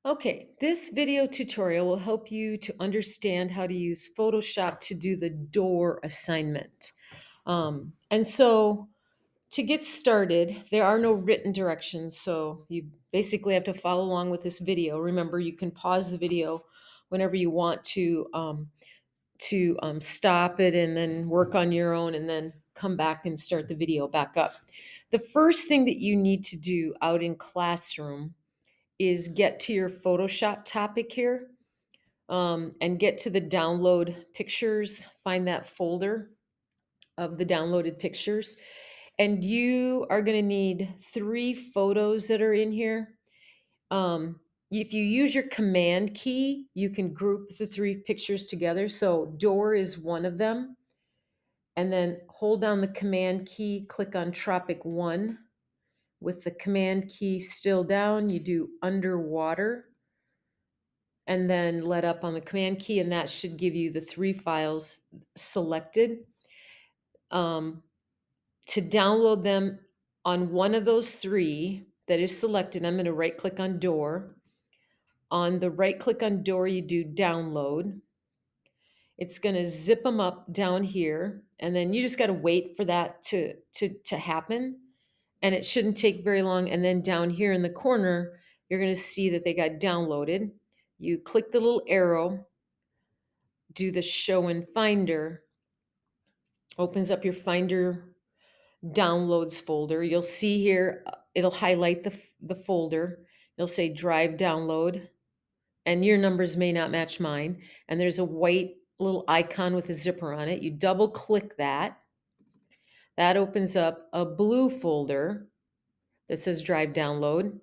Okay, this video tutorial will help you to understand how to use Photoshop to do the door assignment. And so to get started, there are no written directions, so you basically have to follow along with this video. Remember, you can pause the video whenever you want to stop it and then work on your own and then come back and start the video back up. The first thing that you need to do out in classroom is get to your Photoshop topic here, and get to the download pictures, find that folder of the downloaded pictures. And you are going to need three photos that are in here. If you use your command key, you can group the three pictures together. So door is one of them. And then hold down the command key, click on Tropic 1. With the command key still down, you do underwater and then let up on the command key, and that should give you the three files selected. Um, to download them on one of those three that is selected, I'm going to right click on door. On the right click on door, you do download. It's going to zip them up down here, and then you just got to wait for that to happen. And it shouldn't take very long. And then down here in the corner, you're going to see that they got downloaded. You click the little arrow, do the show in Finder, opens up your Finder downloads folder. You'll see here, it'll highlight the folder. It'll say drive download, and your numbers may not match mine. And there's a white little icon with a zipper on it. You double click that. That opens up a blue folder that says drive download.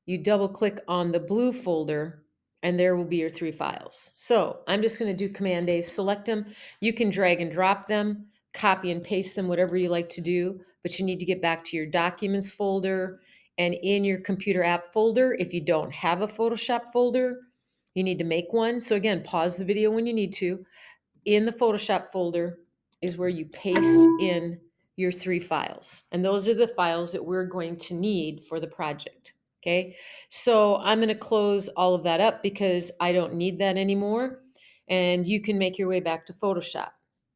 You double click on the blue folder, and there will be your three files. So I'm just going to do Command A, select them. You can drag and drop them, copy and paste them, whatever you like to do, but you need to get back to your documents folder and in your computer app folder. If you don't have a Photoshop folder, you need to make one. So again, pause the video when you need to. In the Photoshop folder is where you paste in your three files. And those are the files that we're going to need for the project. Okay, so I'm going to close all of that up because I don't need that anymore. And you can make your way back to Photoshop.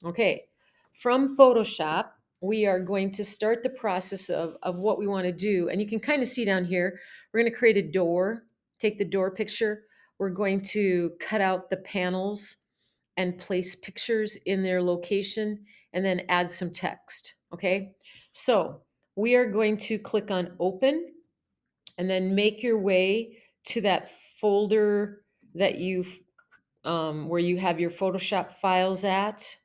Okay, from Photoshop, we are going to start the process of what we want to do. And you can kind of see down here, we're going to create a door, take the door picture. We're going to cut out the panels and place pictures in their location and then add some text. Okay, so we are going to click on open and then make your way to that folder that you've where you have your Photoshop files at.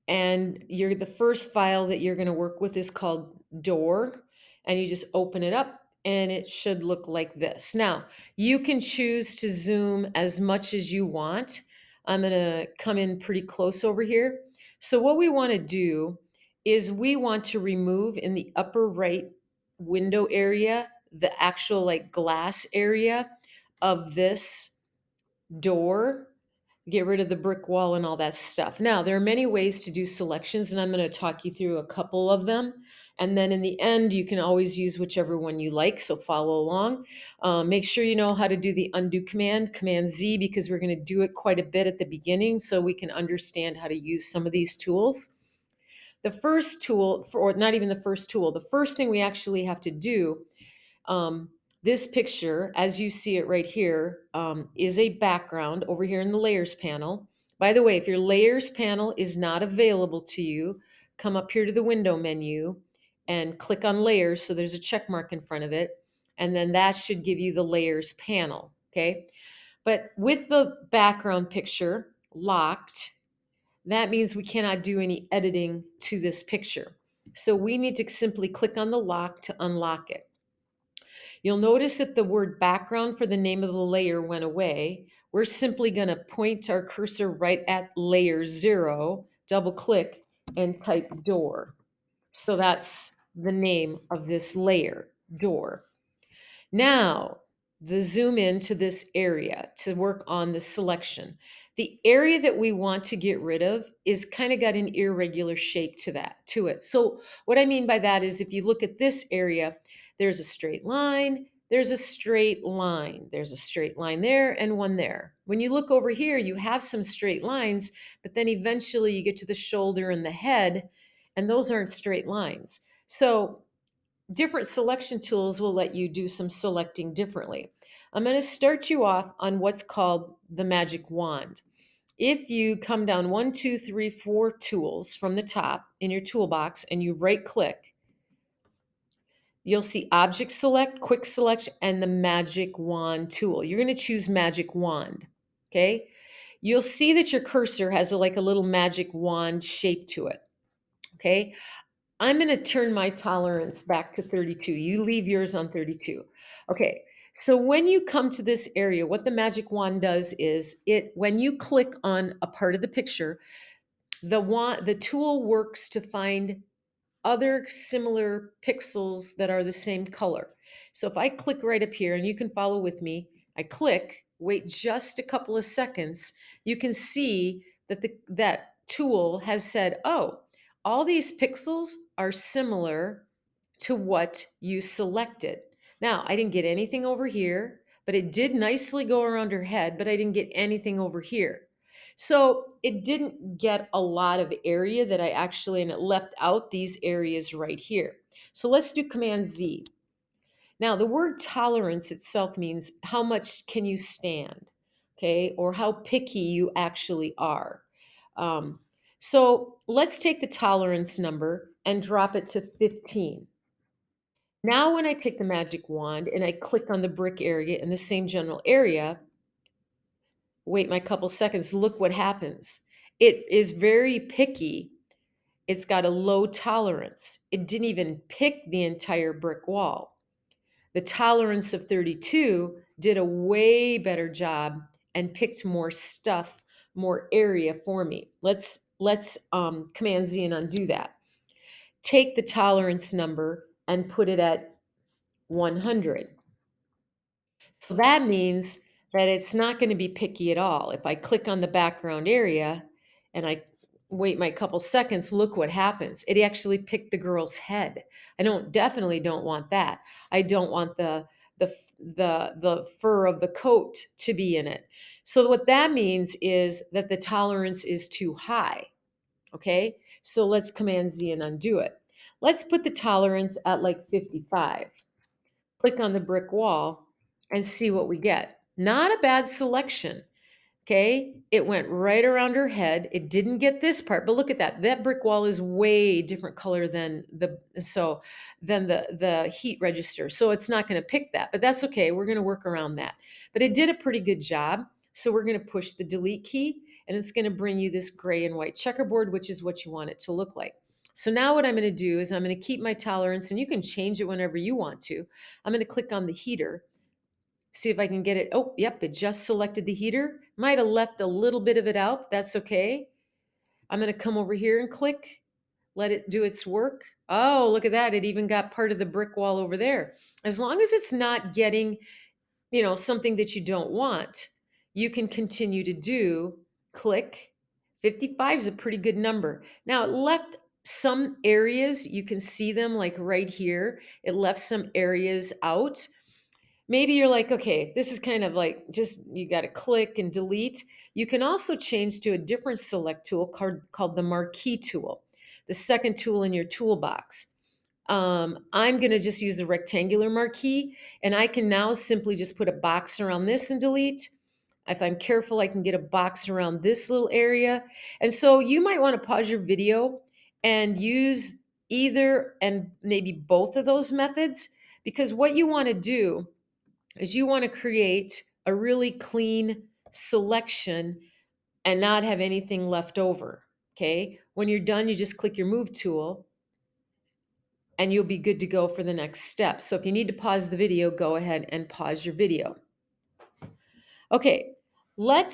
And the first file that you're going to work with is called door, and you just open it up and it should look like this. Now, you can choose to zoom as much as you want. I'm going to come in pretty close over here. So what we want to do is we want to remove in the upper right window area the actual like glass area of this door, get rid of the brick wall and all that stuff. Now, there are many ways to do selections, and I'm going to talk you through a couple of them. And then in the end, you can always use whichever one you like, so follow along. Make sure you know how to do the undo command, Command Z, because we're going to do it quite a bit at the beginning so we can understand how to use some of these tools. The first tool, or not even the first tool, the first thing we actually have to do, um, this picture, as you see it right here, is a background over here in the layers panel. By the way, if your layers panel is not available to you, come up here to the window menu and click on layers. So there's a check mark in front of it. And then that should give you the layers panel. Okay. But with the background picture locked, that means we cannot do any editing to this picture. So we need to simply click on the lock to unlock it. You'll notice that the word background for the name of the layer went away. We're simply going to point our cursor right at layer 0, double click, and type door. So that's the name of this layer, door. Now, the zoom into this area to work on the selection. The area that we want to get rid of is kind of got an irregular shape to it. So what I mean by that is if you look at this area, there's a straight line, there's a straight line. There's a straight line there and one there. When you look over here, you have some straight lines, but then eventually you get to the shoulder and the head, and those aren't straight lines. So different selection tools will let you do some selecting differently. I'm going to start you off on what's called the magic wand. If you come down 1, 2, 3, 4 tools from the top in your toolbox and you right click, you'll see object select, quick select, and the magic wand tool. You're going to choose magic wand. Okay. You'll see that your cursor has like a little magic wand shape to it. Okay. I'm going to turn my tolerance back to 32. You leave yours on 32. Okay. So when you come to this area, what the magic wand does is when you click on a part of the picture, the tool works to find other similar pixels that are the same color. So if I click right up here, and you can follow with me, I click, wait just a couple of seconds, you can see that that tool has said, oh, all these pixels are similar to what you selected. Now, I didn't get anything over here, but it did nicely go around her head, but I didn't get anything over here. So it didn't get a lot of area that I actually, and it left out these areas right here. So let's do Command Z. Now, the word tolerance itself means how much can you stand, okay, or how picky you actually are. Um, so let's take the tolerance number and drop it to 15. Now, when I take the magic wand and I click on the brick area in the same general area, wait my couple seconds, look what happens. It is very picky. It's got a low tolerance. It didn't even pick the entire brick wall. The tolerance of 32 did a way better job and picked more stuff, more area for me. Let's Command Z and undo that. Take the tolerance number and put it at 100. So that means that it's not going to be picky at all. If I click on the background area and I wait my couple seconds, look what happens. It actually picked the girl's head. I definitely don't want that. I don't want the fur of the coat to be in it. So what that means is that the tolerance is too high. Okay? So let's Command Z and undo it. Let's put the tolerance at like 55. Click on the brick wall and see what we get. Not a bad selection. Okay, it went right around her head. It didn't get this part, but look at that. That brick wall is way different color than the heat register. So it's not going to pick that, but that's okay. We're going to work around that. But it did a pretty good job. So we're going to push the delete key and it's going to bring you this gray and white checkerboard, which is what you want it to look like. So now what I'm going to do is I'm going to keep my tolerance, and you can change it whenever you want to. I'm going to click on the heater. See if I can get it. Oh, yep, it just selected the heater. Might have left a little bit of it out. That's okay. I'm going to come over here and click, let it do its work. Oh, look at that. It even got part of the brick wall over there. As long as it's not getting, something that you don't want, you can continue to do click. 55 is a pretty good number. Now, it left some areas, you can see them like right here. It left some areas out. Maybe you're like, okay, this is kind of like just you got to click and delete. You can also change to a different select tool called the marquee tool, the second tool in your toolbox. I'm going to just use the rectangular marquee, and I can now simply just put a box around this and delete. If I'm careful, I can get a box around this little area. And so you might want to pause your video and use either and maybe both of those methods, because what you want to do is you want to create a really clean selection and not have anything left over. Okay. When you're done, you just click your move tool and you'll be good to go for the next step. So if you need to pause the video, go ahead and pause your video. Okay. I'm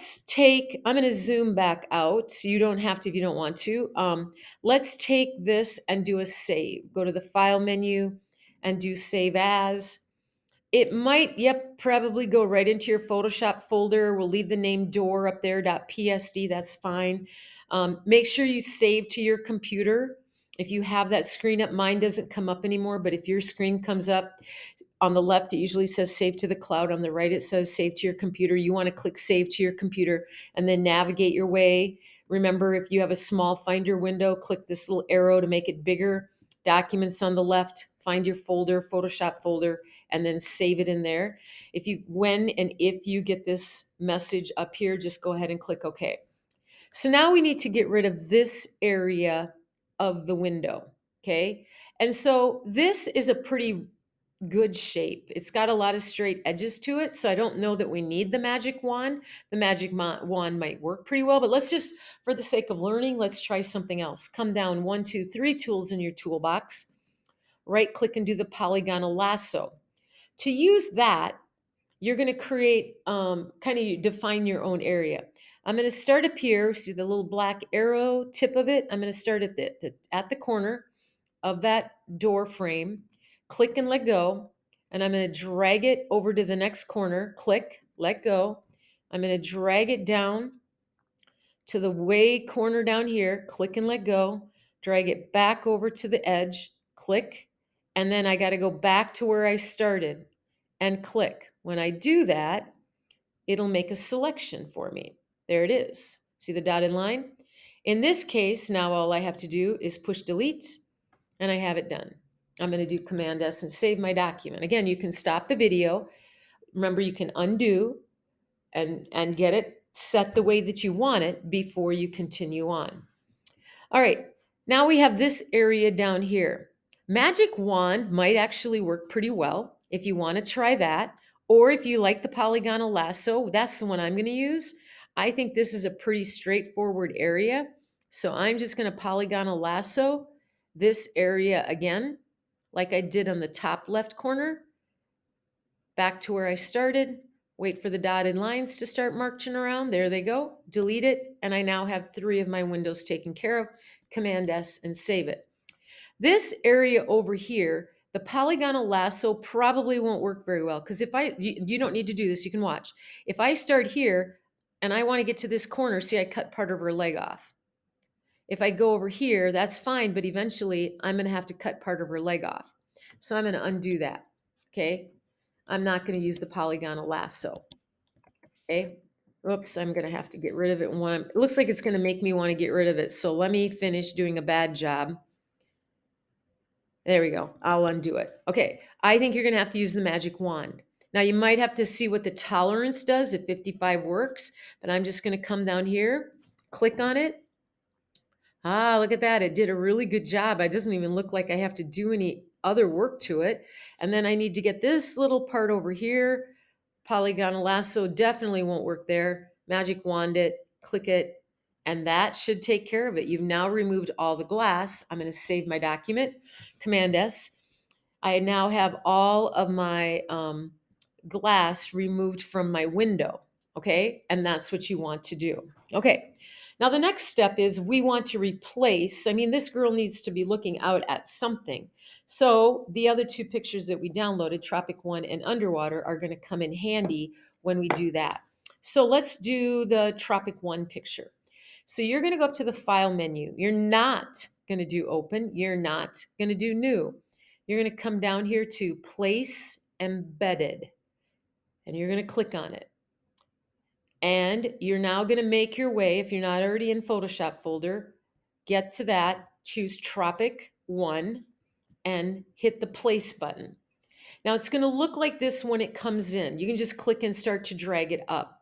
going to zoom back out. You don't have to if you don't want to. Let's take this and do a save. Go to the file menu and do save as. It might, probably go right into your Photoshop folder. We'll leave the name door up there, .psd, that's fine. Make sure you save to your computer. If you have that screen up, mine doesn't come up anymore, but if your screen comes up, on the left, it usually says save to the cloud. On the right, it says save to your computer. You want to click save to your computer and then navigate your way. Remember, if you have a small Finder window, click this little arrow to make it bigger. Documents on the left, find your folder, Photoshop folder, and then save it in there. When and if you get this message up here, just go ahead and click OK. So now we need to get rid of this area of the window, okay? And so this is a pretty good shape. It's got a lot of straight edges to it, so I don't know that we need the magic wand. The magic wand might work pretty well, but let's just, for the sake of learning, let's try something else. Come down 1, 2, 3 tools in your toolbox, right click and do the polygonal lasso. To use that, you're going to create, kind of define your own area. I'm going to start up here. See the little black arrow tip of it? I'm going to start at the corner of that door frame. Click and let go. And I'm going to drag it over to the next corner. Click, let go. I'm going to drag it down to the way corner down here. Click and let go. Drag it back over to the edge. Click. And then I got to go back to where I started and click. When I do that, it'll make a selection for me. There it is. See the dotted line? In this case, now all I have to do is push delete and I have it done. I'm going to do Command S and save my document. Again, you can stop the video. Remember, you can undo and get it set the way that you want it before you continue on. All right, now we have this area down here. Magic Wand might actually work pretty well if you want to try that. Or if you like the polygonal lasso, that's the one I'm going to use. I think this is a pretty straightforward area. So I'm just going to polygonal lasso this area again, like I did on the top left corner, back to where I started. Wait for the dotted lines to start marching around. There they go. Delete it. And I now have 3 of my windows taken care of. Command S and save it. This area over here, the polygonal lasso probably won't work very well because you don't need to do this, you can watch. If I start here and I want to get to this corner, see I cut part of her leg off. If I go over here, that's fine, but eventually I'm going to have to cut part of her leg off. So I'm going to undo that, okay? I'm not going to use the polygonal lasso, okay? Oops, I'm going to have to get rid of it. It looks like it's going to make me want to get rid of it, so let me finish doing a bad job. There we go. I'll undo it. Okay, I think you're going to have to use the magic wand. Now you might have to see what the tolerance does if 55 works, but I'm just going to come down here, click on it. Ah, look at that. It did a really good job. It doesn't even look like I have to do any other work to it. And then I need to get this little part over here. Polygonal lasso definitely won't work there. Magic wand it, click it, and that should take care of it. You've now removed all the glass. I'm going to save my document, Command S. I now have all of my glass removed from my window, okay? And that's what you want to do. Okay, now the next step is we want to replace, this girl needs to be looking out at something. So the other 2 pictures that we downloaded, Tropic 1 and Underwater, are going to come in handy when we do that. So let's do the Tropic 1 picture. So you're going to go up to the File menu. You're not going to do Open. You're not going to do New. You're going to come down here to Place Embedded, and you're going to click on it. And you're now going to make your way, if you're not already in Photoshop folder, get to that, choose Tropic 1, and hit the Place button. Now it's going to look like this when it comes in. You can just click and start to drag it up.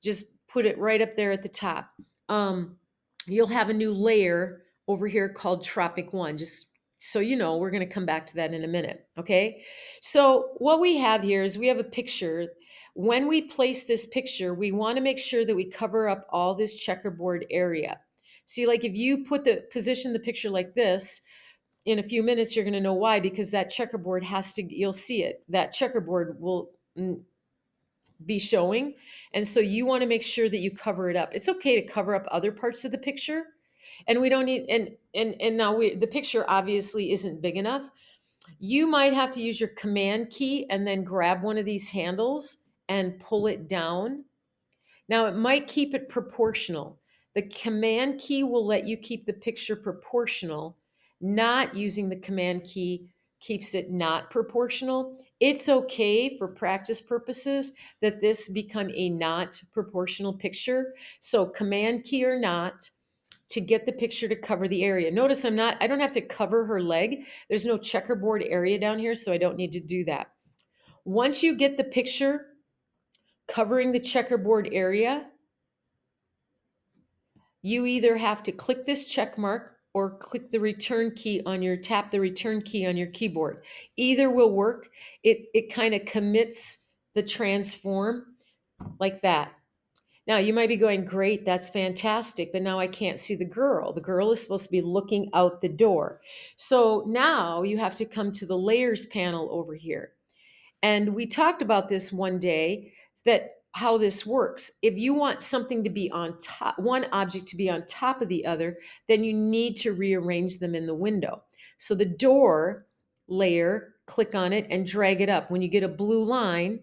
Just put it right up there at the top. You'll have a new layer over here called Tropic 1, just so you know. We're going to come back to that in a minute, okay? So what we have here is we have a picture. When we place this picture, we want to make sure that we cover up all this checkerboard area. See, like if you position the picture like this, in a few minutes, you're going to know why, because that checkerboard you'll see it. That checkerboard will be showing. And so you want to make sure that you cover it up. It's okay to cover up other parts of the picture. And we don't need, and now the picture obviously isn't big enough. You might have to use your Command key and then grab one of these handles and pull it down. Now it might keep it proportional. The Command key will let you keep the picture proportional, not using the Command key keeps it not proportional. It's okay for practice purposes that this become a not proportional picture. So Command key or not to get the picture to cover the area. Notice I don't have to cover her leg. There's no checkerboard area down here, so I don't need to do that. Once you get the picture covering the checkerboard area, you either have to click this check mark or click the return key on your tap the return key on your keyboard. Either will work. It kind of commits the transform like that. Now you might be going, great, that's fantastic, but now I can't see the girl. The girl is supposed to be looking out the door. So now you have to come to the layers panel over here. And we talked about this one day, that how this works. If you want something to be on top, one object to be on top of the other, then you need to rearrange them in the window. So the door layer, click on it and drag it up. When you get a blue line,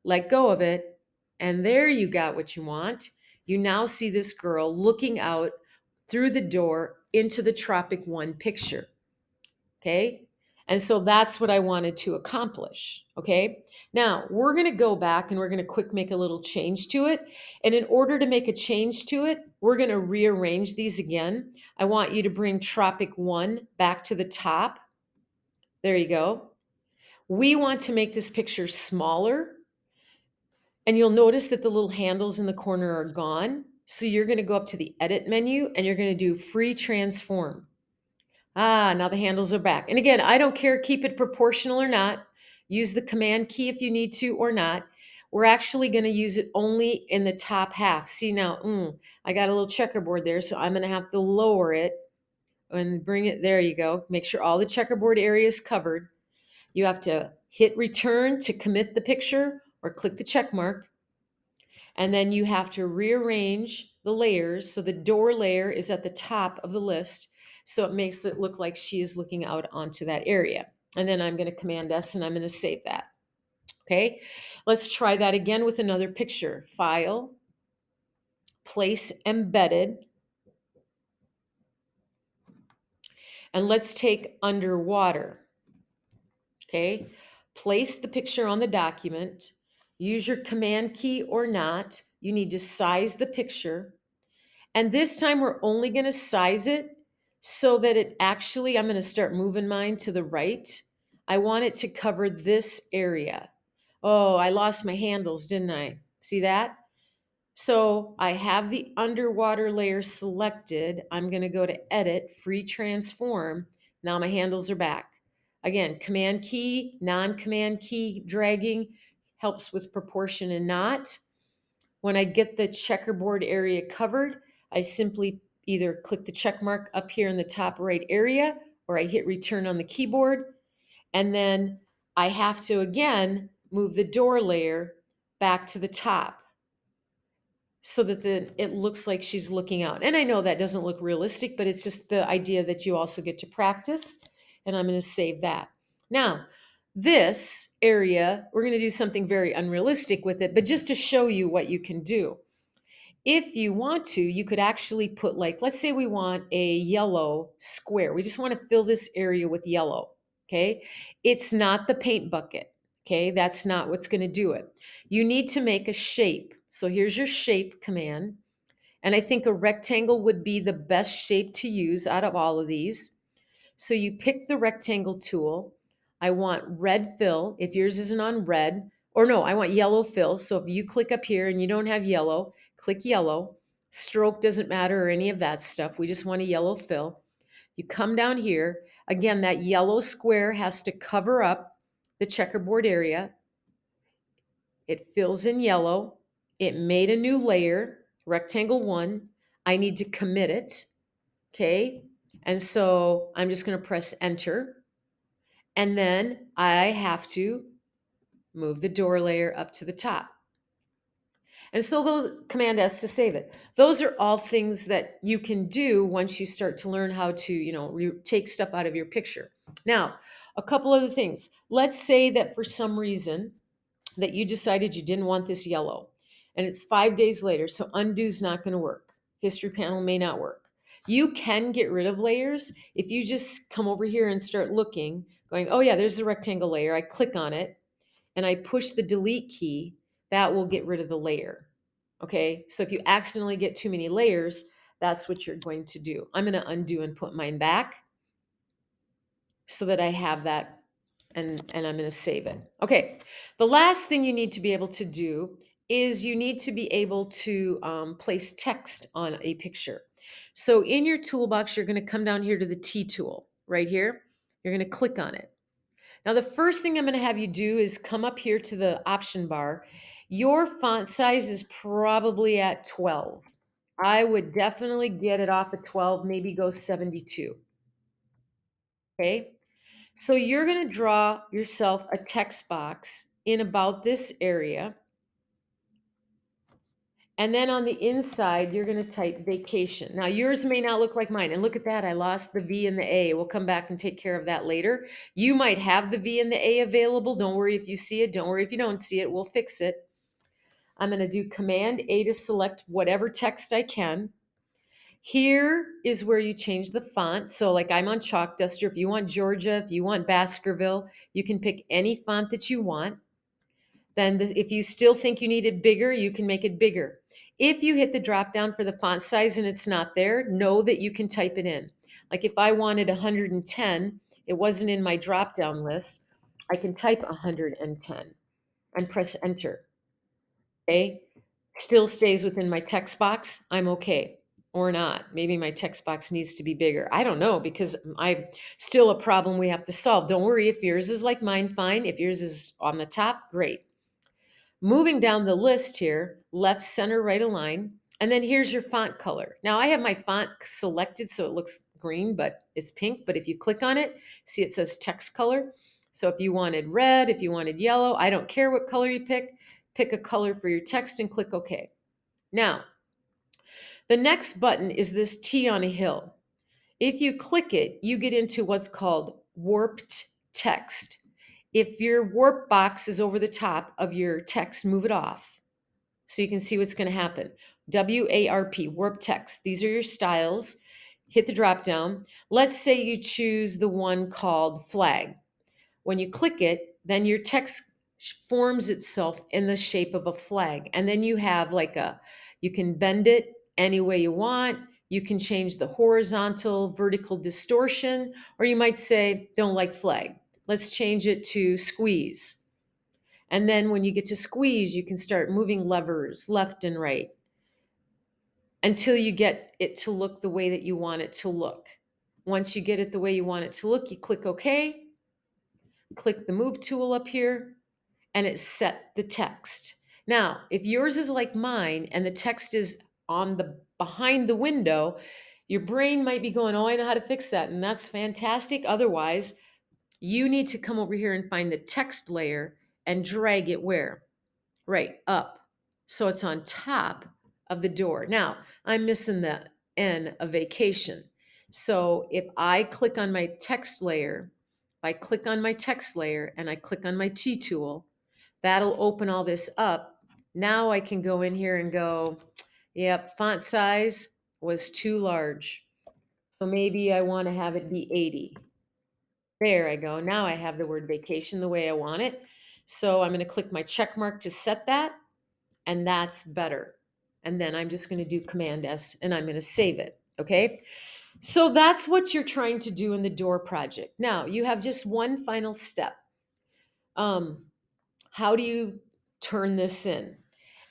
let go of it, and there you got what you want. You now see this girl looking out through the door into the Tropic One picture. Okay? And so that's what I wanted to accomplish. Okay? Now, we're going to go back and we're going to quick make a little change to it. And in order to make a change to it, we're going to rearrange these again. I want you to bring Tropic One back to the top. There you go. We want to make this picture smaller. And you'll notice that the little handles in the corner are gone. So you're going to go up to the edit menu and you're going to do free transform. Now the handles are back. And again, I don't care, keep it proportional or not. Use the command key if you need to or not. We're actually going to use it only in the top half. See now, I got a little checkerboard there, so I'm going to have to lower it and bring it. There you go. Make sure all the checkerboard area is covered. You have to hit return to commit the picture or click the check mark. And then you have to rearrange the layers. So the door layer is at the top of the list. So it makes it look like she is looking out onto that area. And then I'm going to Command S and I'm going to save that. Okay, let's try that again with another picture. File, place embedded. And let's take underwater. Okay, place the picture on the document. Use your command key or not. You need to size the picture. And this time we're only going to size it so that it actually, I'm going to start moving mine to the right. I want it to cover this area. Oh, I lost my handles, didn't I? See that? So I have the underwater layer selected. I'm going to go to edit, free transform. Now my handles are back. Again, command key, non-command key dragging helps with proportion and not. When I get the checkerboard area covered, I simply either click the check mark up here in the top right area or I hit return on the keyboard. And then I have to again move the door layer back to the top so that it looks like she's looking out. And I know that doesn't look realistic, but it's just the idea that you also get to practice. And I'm going to save that. Now, this area, we're going to do something very unrealistic with it, but just to show you what you can do. If you want to, you could actually put, like, let's say we want a yellow square. We just want to fill this area with yellow, okay? It's not the paint bucket, okay? That's not what's going to do it. You need to make a shape. So here's your shape command. And I think a rectangle would be the best shape to use out of all of these. So you pick the rectangle tool. I want red fill. If yours isn't on red, or no, I want yellow fill. So if you click up here and you don't have yellow, click yellow. Stroke doesn't matter or any of that stuff. We just want a yellow fill. You come down here. Again, that yellow square has to cover up the checkerboard area. It fills in yellow. It made a new layer, rectangle 1. I need to commit it. Okay. And so I'm just going to press enter. And then I have to move the door layer up to the top. And so those Command S to save it. Those are all things that you can do once you start to learn how to, take stuff out of your picture. Now, a couple other things. Let's say that for some reason that you decided you didn't want this yellow and it's 5 days later. So undo's not going to work. History panel may not work. You can get rid of layers if you just come over here and start looking, going, oh yeah, there's the rectangle layer. I click on it and I push the delete key. That will get rid of the layer. Okay, so if you accidentally get too many layers, that's what you're going to do. I'm going to undo and put mine back so that I have that, and I'm going to save it. Okay, the last thing you need to be able to do is you need to be able to place text on a picture. So in your toolbox, you're going to come down here to the T tool right here. You're going to click on it. Now, the first thing I'm going to have you do is come up here to the option bar. Your font size is probably at 12. I would definitely get it off at 12, maybe go 72. Okay. So you're going to draw yourself a text box in about this area. And then on the inside, you're going to type vacation. Now, yours may not look like mine. And look at that. I lost the V and the A. We'll come back and take care of that later. You might have the V and the A available. Don't worry if you see it. Don't worry if you don't see it. We'll fix it. I'm going to do Command A to select whatever text I can. Here is where you change the font. So like I'm on Chalk Duster. If you want Georgia, if you want Baskerville, you can pick any font that you want. Then if you still think you need it bigger, you can make it bigger. If you hit the drop down for the font size and it's not there, know that you can type it in. Like if I wanted 110, it wasn't in my drop down list, I can type 110 and press enter. Okay, still stays within my text box, I'm okay. Or not. Maybe my text box needs to be bigger. I don't know, because I still a problem we have to solve. Don't worry, if yours is like mine, fine. If yours is on the top, great. Moving down the list here, left, center, right align. And then here's your font color. Now I have my font selected so it looks green, but it's pink. But if you click on it, see it says text color. So if you wanted red, if you wanted yellow, I don't care what color you pick a color for your text and click OK. Now, the next button is this T on a hill. If you click it, you get into what's called warped text. If your warp box is over the top of your text, move it off so you can see what's going to happen. WARP, warp text. These are your styles. Hit the drop down. Let's say you choose the one called flag. When you click it, then your text forms itself in the shape of a flag. And then you have you can bend it any way you want. You can change the horizontal, vertical distortion, or you might say, don't like flag. Let's change it to squeeze. And then when you get to squeeze, you can start moving levers left and right until you get it to look the way that you want it to look. Once you get it the way you want it to look, you click OK, click the move tool up here, and it set the text. Now, if yours is like mine and the text is on the behind the window, your brain might be going, oh, I know how to fix that. And that's fantastic. Otherwise, you need to come over here and find the text layer and drag it where? Right, up. So it's on top of the door. Now, I'm missing the N of vacation. So if I click on my text layer, if I click on my text layer and I click on my T tool, that'll open all this up. Now I can go in here and go, yep, font size was too large. So maybe I want to have it be 80. There I go. Now I have the word vacation the way I want it. So I'm going to click my check mark to set that, and that's better. And then I'm just going to do Command S and I'm going to save it. Okay. So that's what you're trying to do in the door project. Now you have just one final step. How do you turn this in?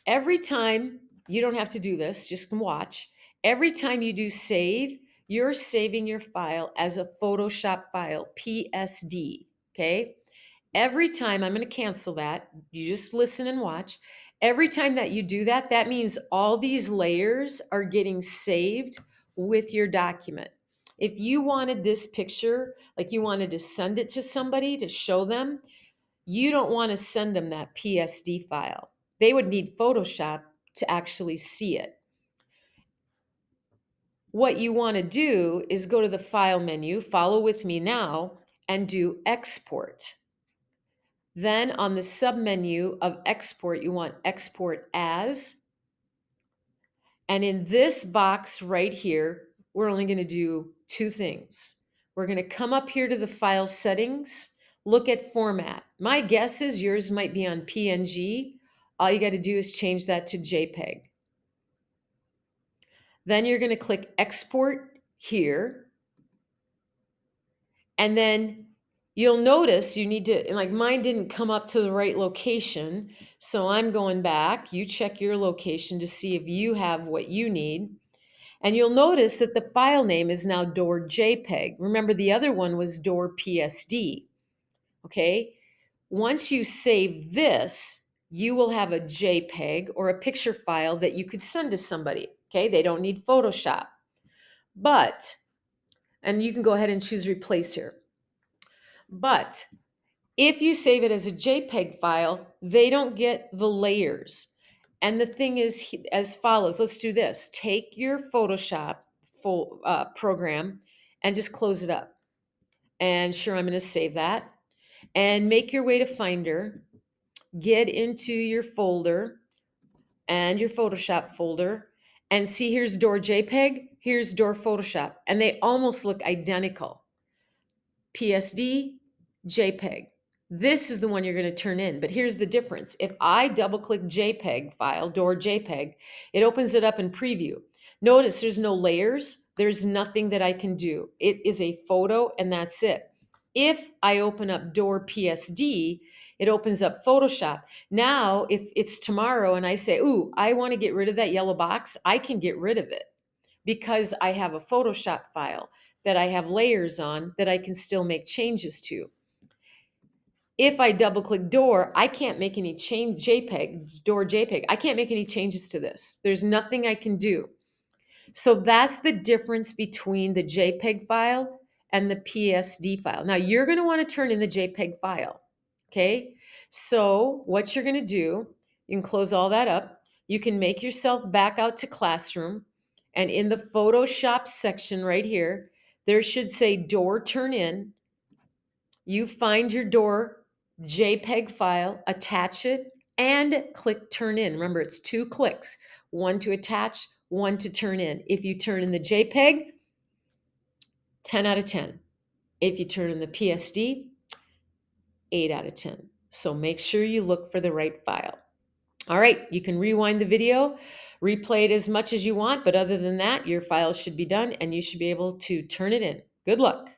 Every time, you don't have to do this, just watch. Every time you do save, you're saving your file as a Photoshop file, PSD. Okay. Every time, I'm going to cancel that. You just listen and watch. Every time that you do that, that means all these layers are getting saved with your document. If you wanted this picture, like you wanted to send it to somebody to show them, you don't want to send them that PSD file. They would need Photoshop to actually see it. What you want to do is go to the File menu, follow with me now, and do Export. Then on the submenu of Export, you want Export As. And in this box right here, we're only going to do two things. We're going to come up here to the File Settings, look at format. My guess is yours might be on PNG. All you got to do is change that to JPEG. Then you're going to click export here. And then you'll notice you need to, like mine didn't come up to the right location. So I'm going back. You check your location to see if you have what you need. And you'll notice that the file name is now DOR JPEG. Remember, the other one was DOR PSD. Okay. Once you save this, you will have a JPEG or a picture file that you could send to somebody. Okay. They don't need Photoshop. But, and you can go ahead and choose replace here. But if you save it as a JPEG file, they don't get the layers. And the thing is as follows. Let's do this. Take your Photoshop program and just close it up. And sure, I'm going to save that. And make your way to Finder. Get into your folder and your Photoshop folder. And see, here's DOR JPEG. Here's DOR Photoshop. And they almost look identical. PSD, JPEG. This is the one you're going to turn in, but here's the difference. If I double click JPEG file, DOR JPEG, it opens it up in preview. Notice there's no layers. There's nothing that I can do. It is a photo and that's it. If I open up DOR PSD, it opens up Photoshop. Now, if it's tomorrow and I say, ooh, I want to get rid of that yellow box, I can get rid of it because I have a Photoshop file that I have layers on that I can still make changes to. If I double click DOR, I can't make any change DOR JPEG. I can't make any changes to this. There's nothing I can do. So that's the difference between the JPEG file and the PSD file. Now you're going to want to turn in the JPEG file. Okay. So what you're going to do, you can close all that up. You can make yourself back out to Classroom. And in the Photoshop section right here, there should say DOR turn in. You find your DOR JPEG file, attach it, and click turn in. Remember, it's 2 clicks, one to attach, one to turn in. If you turn in the JPEG, 10 out of 10. If you turn in the PSD, 8 out of 10. So make sure you look for the right file. All right, you can rewind the video, replay it as much as you want, but other than that, your file should be done and you should be able to turn it in. Good luck.